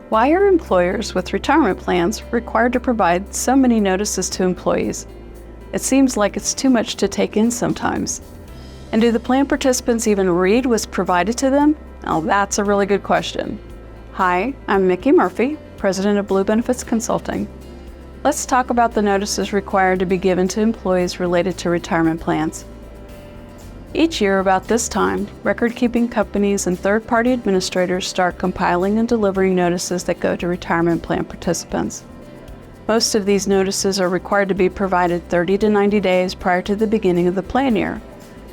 Why are employers with retirement plans required to provide so many notices to employees? It seems like it's too much to take in sometimes. And do the plan participants even read what's provided to them? Now that's a really good question. Hi, I'm Mickie Murphy, President of Blue Benefits Consulting. Let's talk about the notices required to be given to employees related to retirement plans. Each year about this time, record-keeping companies and third-party administrators start compiling and delivering notices that go to retirement plan participants. Most of these notices are required to be provided 30 to 90 days prior to the beginning of the plan year.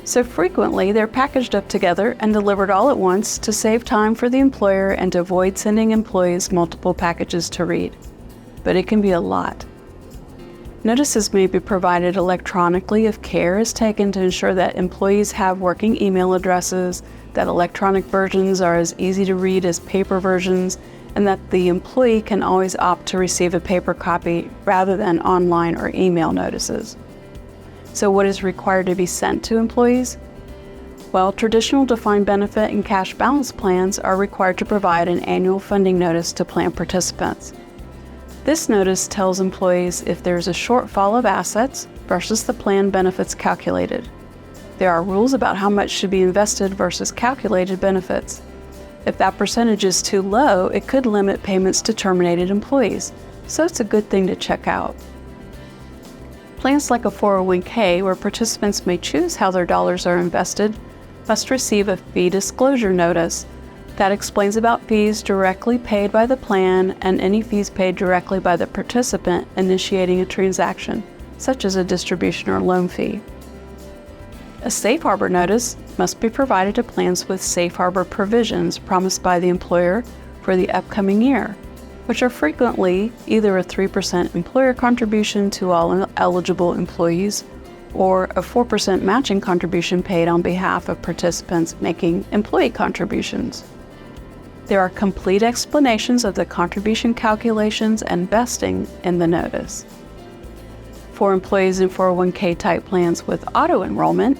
So frequently, they're packaged up together and delivered all at once to save time for the employer and to avoid sending employees multiple packages to read. But it can be a lot. Notices may be provided electronically if care is taken to ensure that employees have working email addresses, that electronic versions are as easy to read as paper versions, and that the employee can always opt to receive a paper copy rather than online or email notices. So what is required to be sent to employees? Well, traditional defined benefit and cash balance plans are required to provide an annual funding notice to plan participants. This notice tells employees if there's a shortfall of assets versus the plan benefits calculated. There are rules about how much should be invested versus calculated benefits. If that percentage is too low, it could limit payments to terminated employees, so it's a good thing to check out. Plans like a 401k, where participants may choose how their dollars are invested, must receive a fee disclosure notice that explains about fees directly paid by the plan and any fees paid directly by the participant initiating a transaction, such as a distribution or loan fee. A safe harbor notice must be provided to plans with safe harbor provisions promised by the employer for the upcoming year, which are frequently either a 3% employer contribution to all eligible employees or a 4% matching contribution paid on behalf of participants making employee contributions. There are complete explanations of the contribution calculations and vesting in the notice. For employees in 401k type plans with auto-enrollment,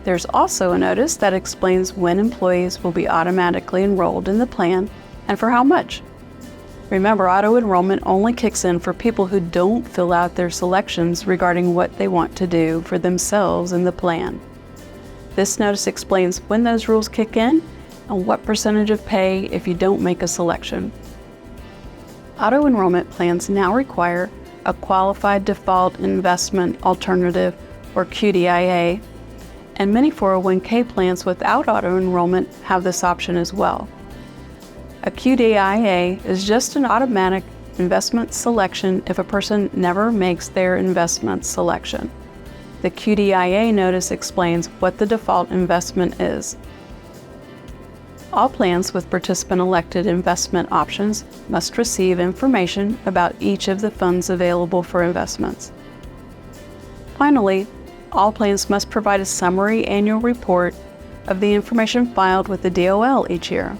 there's also a notice that explains when employees will be automatically enrolled in the plan and for how much. Remember, auto-enrollment only kicks in for people who don't fill out their selections regarding what they want to do for themselves in the plan. This notice explains when those rules kick in and what percentage of pay if you don't make a selection. Auto-enrollment plans now require a Qualified Default Investment Alternative, or QDIA, and many 401k plans without auto-enrollment have this option as well. A QDIA is just an automatic investment selection if a person never makes their investment selection. The QDIA notice explains what the default investment is. All plans with participant-elected investment options must receive information about each of the funds available for investments. Finally, all plans must provide a summary annual report of the information filed with the DOL each year.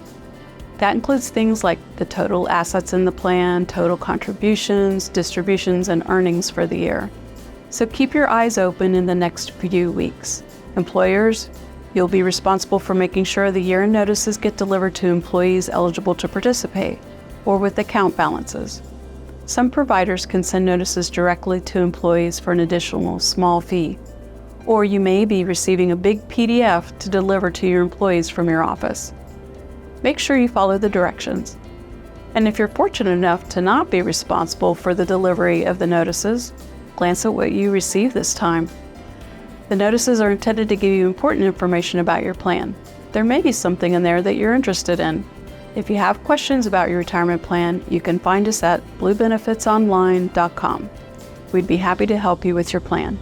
That includes things like the total assets in the plan, total contributions, distributions, and earnings for the year. So keep your eyes open in the next few weeks. Employers, you'll be responsible for making sure the year-end notices get delivered to employees eligible to participate, or with account balances. Some providers can send notices directly to employees for an additional small fee, or you may be receiving a big PDF to deliver to your employees from your office. Make sure you follow the directions. And if you're fortunate enough to not be responsible for the delivery of the notices, glance at what you received this time. The notices are intended to give you important information about your plan. There may be something in there that you're interested in. If you have questions about your retirement plan, you can find us at bluebenefitsonline.com. We'd be happy to help you with your plan.